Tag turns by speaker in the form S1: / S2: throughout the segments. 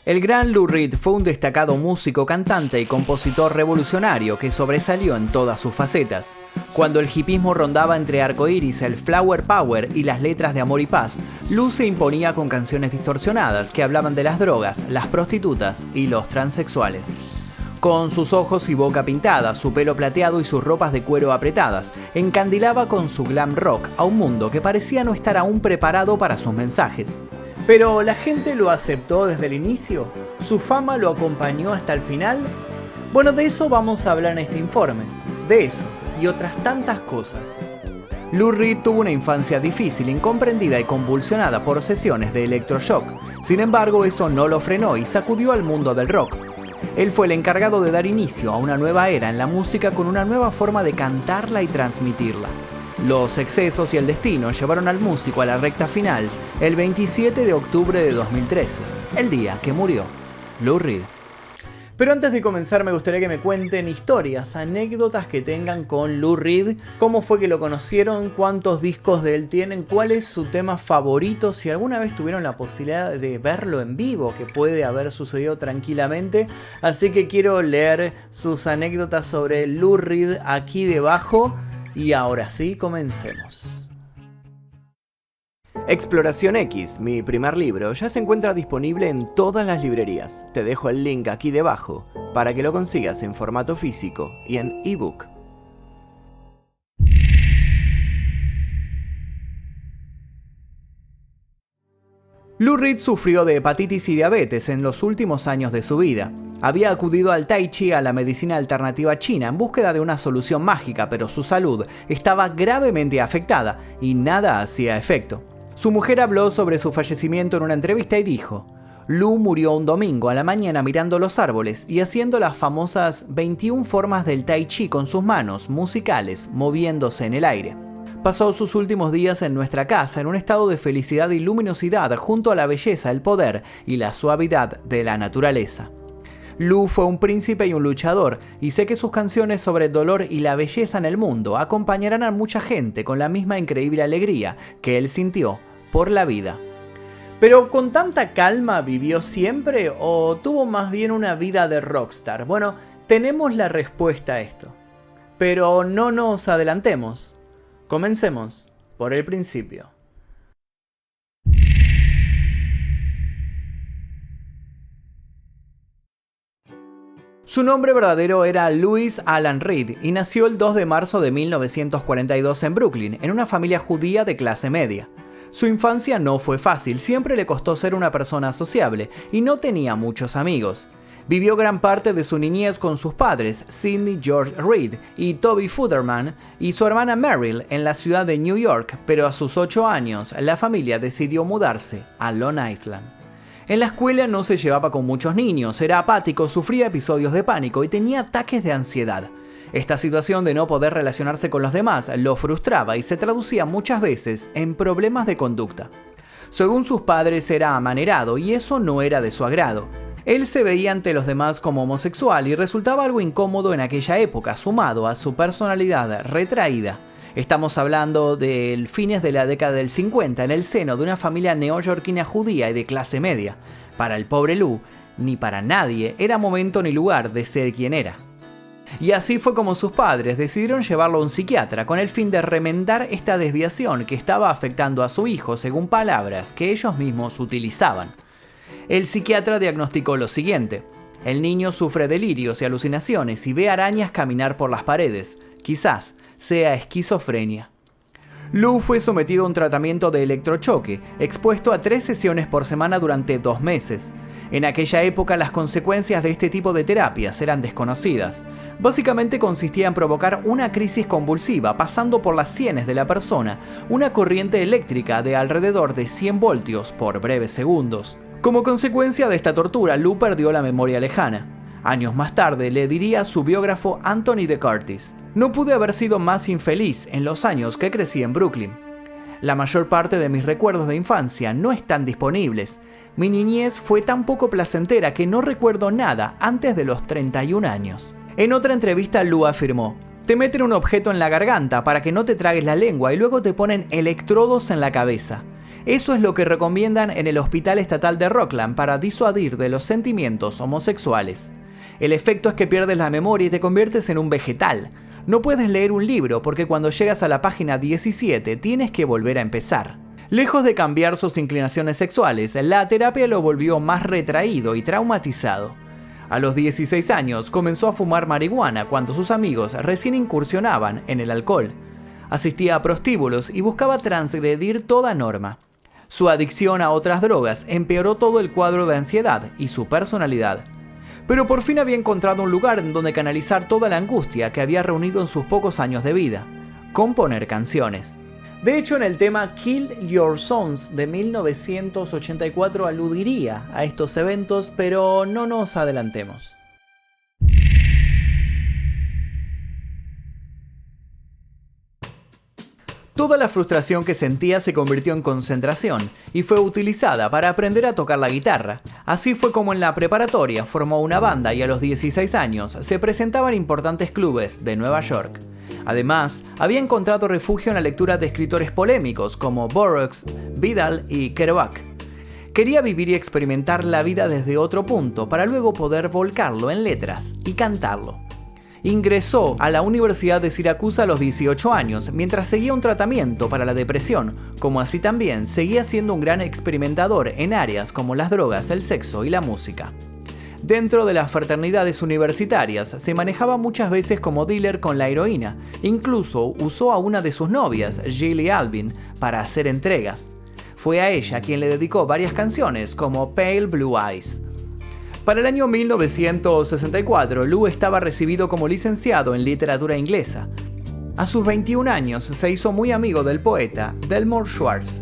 S1: El gran Lou Reed fue un destacado músico, cantante y compositor revolucionario que sobresalió en todas sus facetas. Cuando el hipismo rondaba entre arcoíris, el flower power y las letras de amor y paz, Lou se imponía con canciones distorsionadas que hablaban de las drogas, las prostitutas y los transexuales. Con sus ojos y boca pintadas, su pelo plateado y sus ropas de cuero apretadas, encandilaba con su glam rock a un mundo que parecía no estar aún preparado para sus mensajes. ¿Pero la gente lo aceptó desde el inicio? ¿Su fama lo acompañó hasta el final? Bueno, de eso vamos a hablar en este informe. De eso y otras tantas cosas. Lou Reed tuvo una infancia difícil, incomprendida y convulsionada por sesiones de electroshock. Sin embargo, eso no lo frenó y sacudió al mundo del rock. Él fue el encargado de dar inicio a una nueva era en la música con una nueva forma de cantarla y transmitirla. Los excesos y el destino llevaron al músico a la recta final el 27 de octubre de 2013, el día que murió Lou Reed. Pero antes de comenzar me gustaría que me cuenten historias, anécdotas que tengan con Lou Reed, cómo fue que lo conocieron, cuántos discos de él tienen, cuál es su tema favorito, si alguna vez tuvieron la posibilidad de verlo en vivo, que puede haber sucedido tranquilamente. Así que quiero leer sus anécdotas sobre Lou Reed aquí debajo. Y ahora sí, comencemos. Exploración X, mi primer libro, ya se encuentra disponible en todas las librerías. Te dejo el link aquí debajo para que lo consigas en formato físico y en ebook. Lou Reed sufrió de hepatitis y diabetes en los últimos años de su vida. Había acudido al Tai Chi, a la medicina alternativa china, en búsqueda de una solución mágica, pero su salud estaba gravemente afectada y nada hacía efecto. Su mujer habló sobre su fallecimiento en una entrevista y dijo: Lou murió un domingo a la mañana mirando los árboles y haciendo las famosas 21 formas del Tai Chi con sus manos musicales moviéndose en el aire. Pasó sus últimos días en nuestra casa en un estado de felicidad y luminosidad junto a la belleza, el poder y la suavidad de la naturaleza. Lou fue un príncipe y un luchador, y sé que sus canciones sobre el dolor y la belleza en el mundo acompañarán a mucha gente con la misma increíble alegría que él sintió por la vida. ¿Pero con tanta calma vivió siempre o tuvo más bien una vida de rockstar? Bueno, tenemos la respuesta a esto. Pero no nos adelantemos. Comencemos por el principio. Su nombre verdadero era Louis Alan Reed y nació el 2 de marzo de 1942 en Brooklyn, en una familia judía de clase media. Su infancia no fue fácil, siempre le costó ser una persona sociable y no tenía muchos amigos. Vivió gran parte de su niñez con sus padres, Sidney George Reed y Toby Futterman, y su hermana Meryl en la ciudad de New York, pero a sus 8 años la familia decidió mudarse a Long Island. En la escuela no se llevaba con muchos niños, era apático, sufría episodios de pánico y tenía ataques de ansiedad. Esta situación de no poder relacionarse con los demás lo frustraba y se traducía muchas veces en problemas de conducta. Según sus padres era amanerado y eso no era de su agrado. Él se veía ante los demás como homosexual y resultaba algo incómodo en aquella época, sumado a su personalidad retraída. Estamos hablando de fines de la década del 50, en el seno de una familia neoyorquina judía y de clase media. Para el pobre Lou, ni para nadie era momento ni lugar de ser quien era. Y así fue como sus padres decidieron llevarlo a un psiquiatra con el fin de remendar esta desviación que estaba afectando a su hijo, según palabras que ellos mismos utilizaban. El psiquiatra diagnosticó lo siguiente: el niño sufre delirios y alucinaciones y ve arañas caminar por las paredes. Quizás sea esquizofrenia. Lou fue sometido a un tratamiento de electrochoque, expuesto a 3 sesiones por semana durante 2 meses. En aquella época las consecuencias de este tipo de terapias eran desconocidas. Básicamente consistía en provocar una crisis convulsiva, pasando por las sienes de la persona una corriente eléctrica de alrededor de 100 voltios por breves segundos. Como consecuencia de esta tortura, Lou perdió la memoria lejana. Años más tarde le diría a su biógrafo Anthony de Curtis: no pude haber sido más infeliz en los años que crecí en Brooklyn. La mayor parte de mis recuerdos de infancia no están disponibles. Mi niñez fue tan poco placentera que no recuerdo nada antes de los 31 años. En otra entrevista, Lou afirmó: te meten un objeto en la garganta para que no te tragues la lengua y luego te ponen electrodos en la cabeza. Eso es lo que recomiendan en el Hospital Estatal de Rockland para disuadir de los sentimientos homosexuales. El efecto es que pierdes la memoria y te conviertes en un vegetal. No puedes leer un libro porque cuando llegas a la página 17 tienes que volver a empezar. Lejos de cambiar sus inclinaciones sexuales, la terapia lo volvió más retraído y traumatizado. A los 16 años comenzó a fumar marihuana cuando sus amigos recién incursionaban en el alcohol. Asistía a prostíbulos y buscaba transgredir toda norma. Su adicción a otras drogas empeoró todo el cuadro de ansiedad y su personalidad. Pero por fin había encontrado un lugar en donde canalizar toda la angustia que había reunido en sus pocos años de vida: componer canciones. De hecho, en el tema Kill Your Sons de 1984 aludiría a estos eventos, pero no nos adelantemos. Toda la frustración que sentía se convirtió en concentración y fue utilizada para aprender a tocar la guitarra. Así fue como en la preparatoria formó una banda y a los 16 años se presentaba en importantes clubes de Nueva York. Además, había encontrado refugio en la lectura de escritores polémicos como Burroughs, Vidal y Kerouac. Quería vivir y experimentar la vida desde otro punto para luego poder volcarlo en letras y cantarlo. Ingresó a la Universidad de Siracusa a los 18 años mientras seguía un tratamiento para la depresión, como así también seguía siendo un gran experimentador en áreas como las drogas, el sexo y la música. Dentro de las fraternidades universitarias se manejaba muchas veces como dealer con la heroína, incluso usó a una de sus novias, Gilly Alvin, para hacer entregas. Fue a ella quien le dedicó varias canciones como Pale Blue Eyes. Para el año 1964, Lou estaba recibido como licenciado en literatura inglesa. A sus 21 años se hizo muy amigo del poeta Delmore Schwartz.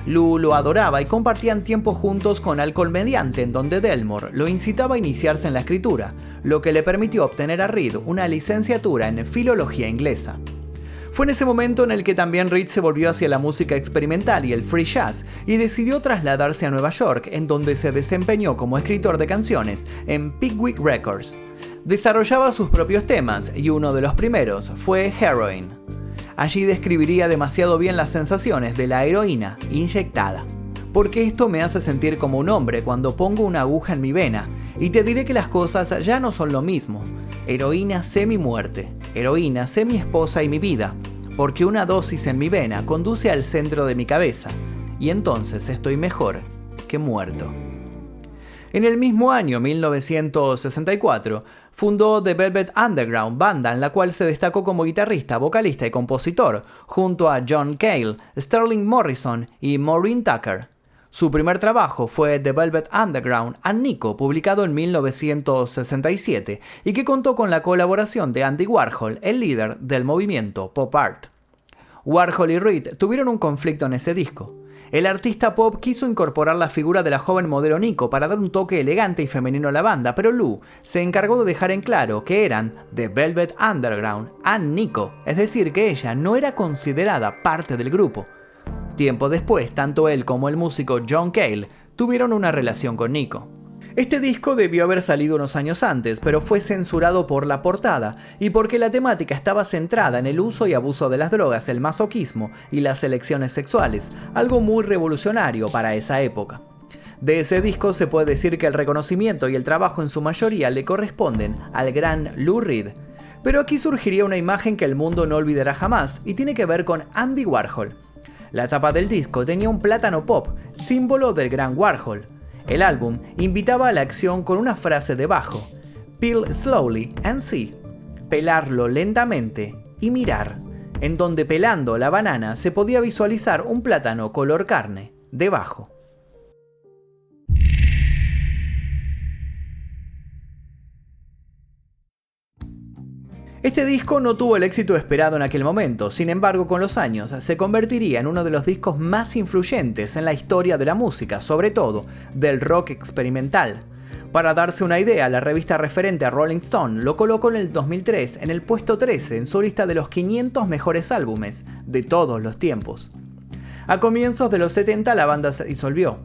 S1: Lou lo adoraba y compartían tiempo juntos con alcohol mediante, en donde Delmore lo incitaba a iniciarse en la escritura, lo que le permitió obtener a Reed una licenciatura en filología inglesa. Fue en ese momento en el que también Reed se volvió hacia la música experimental y el free jazz y decidió trasladarse a Nueva York, en donde se desempeñó como escritor de canciones en Pickwick Records. Desarrollaba sus propios temas y uno de los primeros fue Heroin. Allí describiría demasiado bien las sensaciones de la heroína inyectada. Porque esto me hace sentir como un hombre cuando pongo una aguja en mi vena, y te diré que las cosas ya no son lo mismo. Heroína sé mi muerte, heroína sé mi esposa y mi vida, porque una dosis en mi vena conduce al centro de mi cabeza, y entonces estoy mejor que muerto. En el mismo año, 1964, fundó The Velvet Underground, banda en la cual se destacó como guitarrista, vocalista y compositor, junto a John Cale, Sterling Morrison y Maureen Tucker. Su primer trabajo fue The Velvet Underground and Nico, publicado en 1967, y que contó con la colaboración de Andy Warhol, el líder del movimiento pop art. Warhol y Reed tuvieron un conflicto en ese disco. El artista pop quiso incorporar la figura de la joven modelo Nico para dar un toque elegante y femenino a la banda, pero Lou se encargó de dejar en claro que eran The Velvet Underground and Nico, es decir, que ella no era considerada parte del grupo. Tiempo después, tanto él como el músico John Cale tuvieron una relación con Nico. Este disco debió haber salido unos años antes, pero fue censurado por la portada y porque la temática estaba centrada en el uso y abuso de las drogas, el masoquismo y las elecciones sexuales, algo muy revolucionario para esa época. De ese disco se puede decir que el reconocimiento y el trabajo en su mayoría le corresponden al gran Lou Reed. Pero aquí surgiría una imagen que el mundo no olvidará jamás y tiene que ver con Andy Warhol. La tapa del disco tenía un plátano pop, símbolo del gran Warhol. El álbum invitaba a la acción con una frase debajo: "Peel slowly and see", pelarlo lentamente y mirar, en donde pelando la banana se podía visualizar un plátano color carne debajo. Este disco no tuvo el éxito esperado en aquel momento, sin embargo, con los años se convertiría en uno de los discos más influyentes en la historia de la música, sobre todo del rock experimental. Para darse una idea, la revista referente a Rolling Stone lo colocó en el 2003 en el puesto 13 en su lista de los 500 mejores álbumes de todos los tiempos. A comienzos de los 70 la banda se disolvió.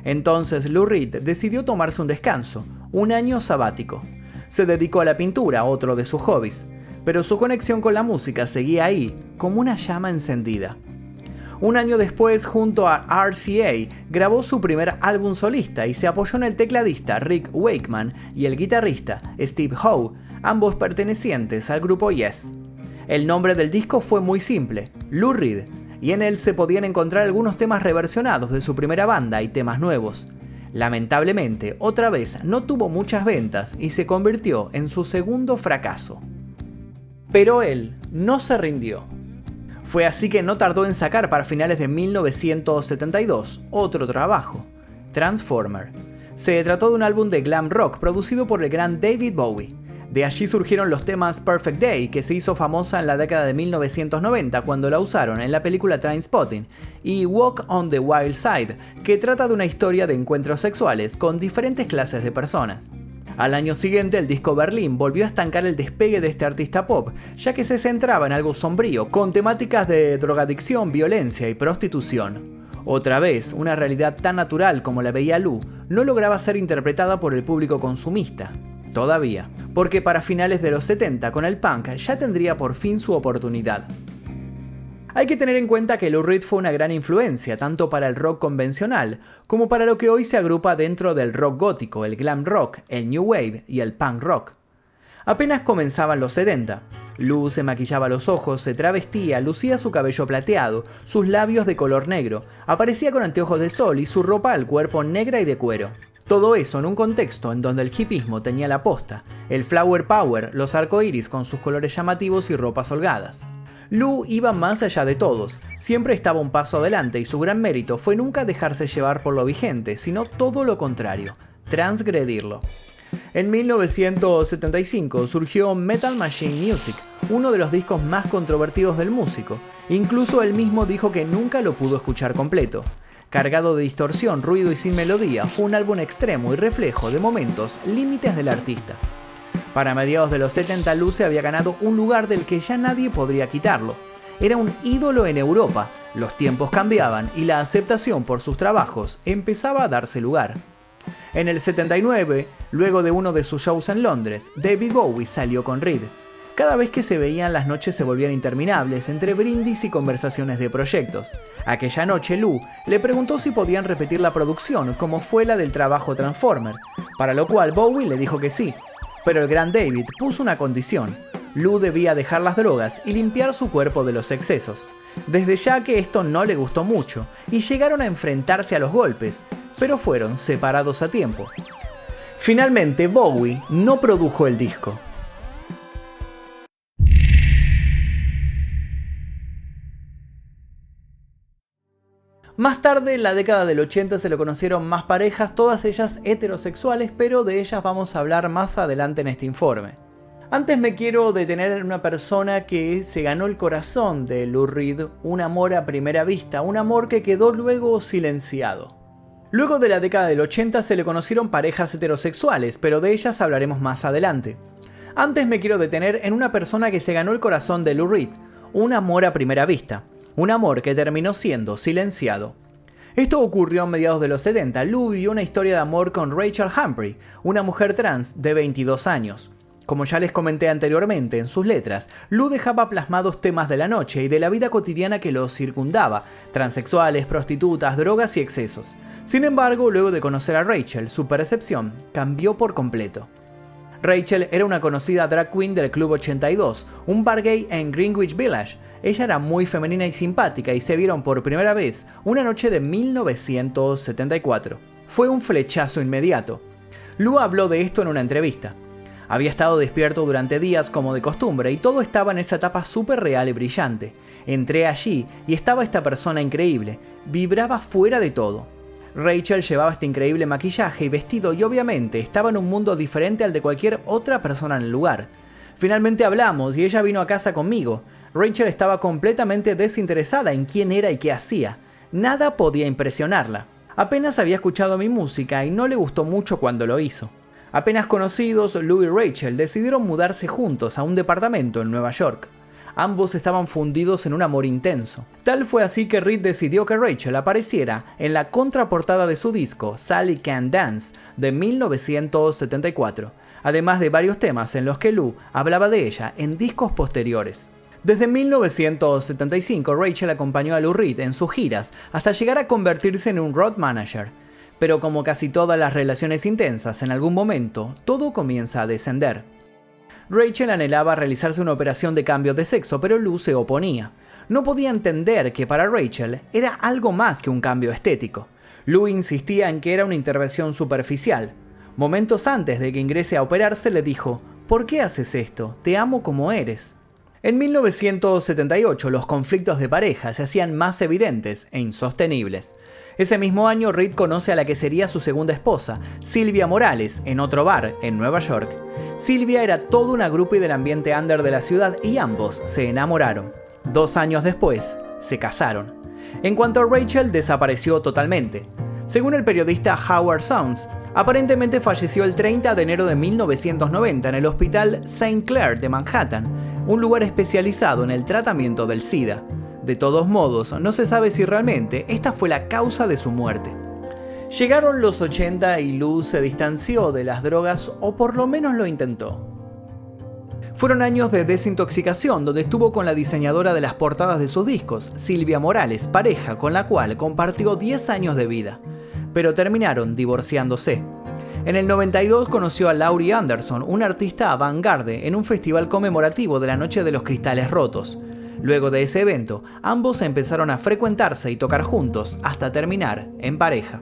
S1: Entonces Lou Reed decidió tomarse un descanso, un año sabático. Se dedicó a la pintura, otro de sus hobbies, pero su conexión con la música seguía ahí, como una llama encendida. Un año después, junto a RCA, grabó su primer álbum solista y se apoyó en el tecladista Rick Wakeman y el guitarrista Steve Howe, ambos pertenecientes al grupo Yes. El nombre del disco fue muy simple, Lou Reed, y en él se podían encontrar algunos temas reversionados de su primera banda y temas nuevos. Lamentablemente, otra vez no tuvo muchas ventas y se convirtió en su segundo fracaso. Pero él no se rindió. Fue así que no tardó en sacar para finales de 1972 otro trabajo, Transformer. Se trató de un álbum de glam rock producido por el gran David Bowie. De allí surgieron los temas Perfect Day, que se hizo famosa en la década de 1990 cuando la usaron en la película Trainspotting, y Walk on the Wild Side, que trata de una historia de encuentros sexuales con diferentes clases de personas. Al año siguiente, el disco Berlín volvió a estancar el despegue de este artista pop, ya que se centraba en algo sombrío, con temáticas de drogadicción, violencia y prostitución. Otra vez, una realidad tan natural como la veía Lou no lograba ser interpretada por el público consumista. Todavía, porque para finales de los 70 con el punk ya tendría por fin su oportunidad. Hay que tener en cuenta que Lou Reed fue una gran influencia tanto para el rock convencional como para lo que hoy se agrupa dentro del rock gótico, el glam rock, el new wave y el punk rock. Apenas comenzaban los 70. Lou se maquillaba los ojos, se travestía, lucía su cabello plateado, sus labios de color negro, aparecía con anteojos de sol y su ropa al cuerpo negra y de cuero. Todo eso en un contexto en donde el hipismo tenía la posta, el flower power, los arcoíris con sus colores llamativos y ropas holgadas. Lou iba más allá de todos, siempre estaba un paso adelante y su gran mérito fue nunca dejarse llevar por lo vigente, sino todo lo contrario, transgredirlo. En 1975 surgió Metal Machine Music, uno de los discos más controvertidos del músico. Incluso él mismo dijo que nunca lo pudo escuchar completo. Cargado de distorsión, ruido y sin melodía, fue un álbum extremo y reflejo de momentos límites del artista. Para mediados de los 70, Lou se había ganado un lugar del que ya nadie podría quitarlo. Era un ídolo en Europa, los tiempos cambiaban y la aceptación por sus trabajos empezaba a darse lugar. En el 79, luego de uno de sus shows en Londres, David Bowie salió con Reed. Cada vez que se veían, las noches se volvían interminables entre brindis y conversaciones de proyectos. Aquella noche Lou le preguntó si podían repetir la producción como fue la del trabajo Transformer, para lo cual Bowie le dijo que sí. Pero el gran David puso una condición. Lou debía dejar las drogas y limpiar su cuerpo de los excesos. Desde ya que esto no le gustó mucho y llegaron a enfrentarse a los golpes, pero fueron separados a tiempo. Finalmente Bowie no produjo el disco. Más tarde, en la década del 80, se le conocieron más parejas, todas ellas heterosexuales, pero de ellas vamos a hablar más adelante en este informe. Antes me quiero detener en una persona que se ganó el corazón de Lou Reed, un amor a primera vista, un amor que quedó luego silenciado. Luego de la década del 80 se le conocieron parejas heterosexuales, pero de ellas hablaremos más adelante. Antes me quiero detener en una persona que se ganó el corazón de Lou Reed, un amor a primera vista. Un amor que terminó siendo silenciado. Esto ocurrió a mediados de los 70. Lou vivió una historia de amor con Rachel Humphrey, una mujer trans de 22 años. Como ya les comenté anteriormente, en sus letras, Lou dejaba plasmados temas de la noche y de la vida cotidiana que los circundaba, transexuales, prostitutas, drogas y excesos. Sin embargo, luego de conocer a Rachel, su percepción cambió por completo. Rachel era una conocida drag queen del Club 82, un bar gay en Greenwich Village. Ella era muy femenina y simpática y se vieron por primera vez una noche de 1974. Fue un flechazo inmediato. Lou habló de esto en una entrevista. Había estado despierto durante días como de costumbre y todo estaba en esa etapa súper real y brillante. Entré allí y estaba esta persona increíble, vibraba fuera de todo. Rachel llevaba este increíble maquillaje y vestido y obviamente estaba en un mundo diferente al de cualquier otra persona en el lugar. Finalmente hablamos y ella vino a casa conmigo. Rachel estaba completamente desinteresada en quién era y qué hacía. Nada podía impresionarla. Apenas había escuchado mi música y no le gustó mucho cuando lo hizo. Apenas conocidos, Lou y Rachel decidieron mudarse juntos a un departamento en Nueva York. Ambos estaban fundidos en un amor intenso. Tal fue así que Reed decidió que Rachel apareciera en la contraportada de su disco Sally Can Dance de 1974, además de varios temas en los que Lou hablaba de ella en discos posteriores. Desde 1975, Rachel acompañó a Lou Reed en sus giras hasta llegar a convertirse en un road manager. Pero como casi todas las relaciones intensas, en algún momento, todo comienza a descender. Rachel anhelaba realizarse una operación de cambio de sexo, pero Lou se oponía. No podía entender que para Rachel era algo más que un cambio estético. Lou insistía en que era una intervención superficial. Momentos antes de que ingrese a operarse le dijo: «¿Por qué haces esto? Te amo como eres». En 1978 los conflictos de pareja se hacían más evidentes e insostenibles. Ese mismo año Reed conoce a la que sería su segunda esposa, Sylvia Morales, en otro bar en Nueva York. Sylvia era toda una groupie del ambiente under de la ciudad y ambos se enamoraron. 2 años después, se casaron. En cuanto a Rachel, desapareció totalmente. Según el periodista Howard Sounds, aparentemente falleció el 30 de enero de 1990 en el hospital St. Clair de Manhattan, un lugar especializado en el tratamiento del SIDA. De todos modos, no se sabe si realmente esta fue la causa de su muerte. Llegaron los 80 y Lou se distanció de las drogas, o por lo menos lo intentó. Fueron años de desintoxicación donde estuvo con la diseñadora de las portadas de sus discos, Sylvia Morales, pareja con la cual compartió 10 años de vida. Pero terminaron divorciándose. En el 92 conoció a Laurie Anderson, una artista avant-garde, en un festival conmemorativo de la Noche de los Cristales Rotos. Luego de ese evento, ambos empezaron a frecuentarse y tocar juntos hasta terminar en pareja.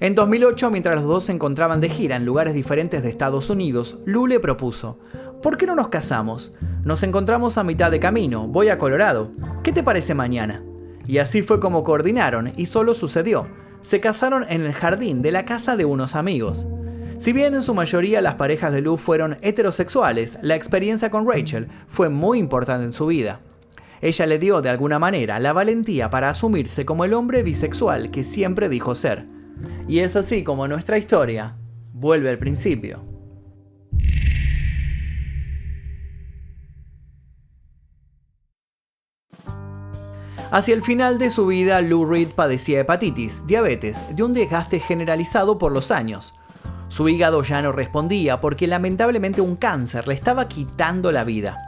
S1: En 2008, mientras los dos se encontraban de gira en lugares diferentes de Estados Unidos, Lou le propuso: «¿Por qué no nos casamos? Nos encontramos a mitad de camino, voy a Colorado. ¿Qué te parece mañana?». Y así fue como coordinaron, y solo sucedió. Se casaron en el jardín de la casa de unos amigos. Si bien en su mayoría las parejas de Lou fueron heterosexuales, la experiencia con Rachel fue muy importante en su vida. Ella le dio de alguna manera la valentía para asumirse como el hombre bisexual que siempre dijo ser. Y es así como nuestra historia vuelve al principio. Hacia el final de su vida, Lou Reed padecía hepatitis, diabetes, de un desgaste generalizado por los años. Su hígado ya no respondía porque lamentablemente un cáncer le estaba quitando la vida.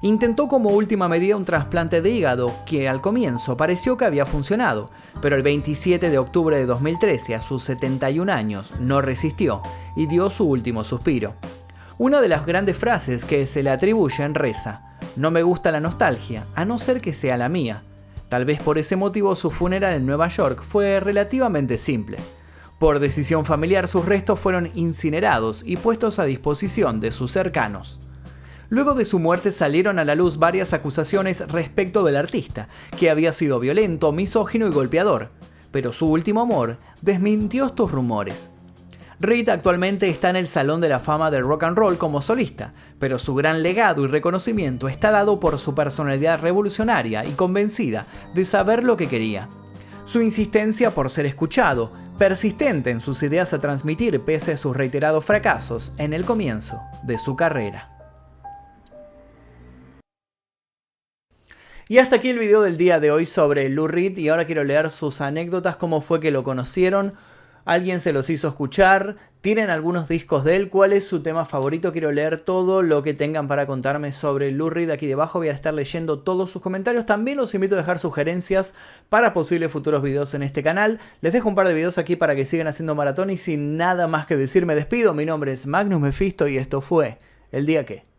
S1: Intentó como última medida un trasplante de hígado que al comienzo pareció que había funcionado, pero el 27 de octubre de 2013, a sus 71 años, no resistió y dio su último suspiro. Una de las grandes frases que se le atribuyen reza: «No me gusta la nostalgia, a no ser que sea la mía». Tal vez por ese motivo su funeral en Nueva York fue relativamente simple. Por decisión familiar, sus restos fueron incinerados y puestos a disposición de sus cercanos. Luego de su muerte salieron a la luz varias acusaciones respecto del artista, que había sido violento, misógino y golpeador, pero su último amor desmintió estos rumores. Reed actualmente está en el Salón de la Fama del Rock and Roll como solista, pero su gran legado y reconocimiento está dado por su personalidad revolucionaria y convencida de saber lo que quería. Su insistencia por ser escuchado, persistente en sus ideas a transmitir pese a sus reiterados fracasos en el comienzo de su carrera. Y hasta aquí el video del día de hoy sobre Lou Reed, y ahora quiero leer sus anécdotas, cómo fue que lo conocieron, alguien se los hizo escuchar, tienen algunos discos de él, cuál es su tema favorito. Quiero leer todo lo que tengan para contarme sobre Lou Reed aquí debajo, voy a estar leyendo todos sus comentarios. También los invito a dejar sugerencias para posibles futuros videos en este canal. Les dejo un par de videos aquí para que sigan haciendo maratón y sin nada más que decir me despido. Mi nombre es Magnus Mephisto y esto fue El Día Que.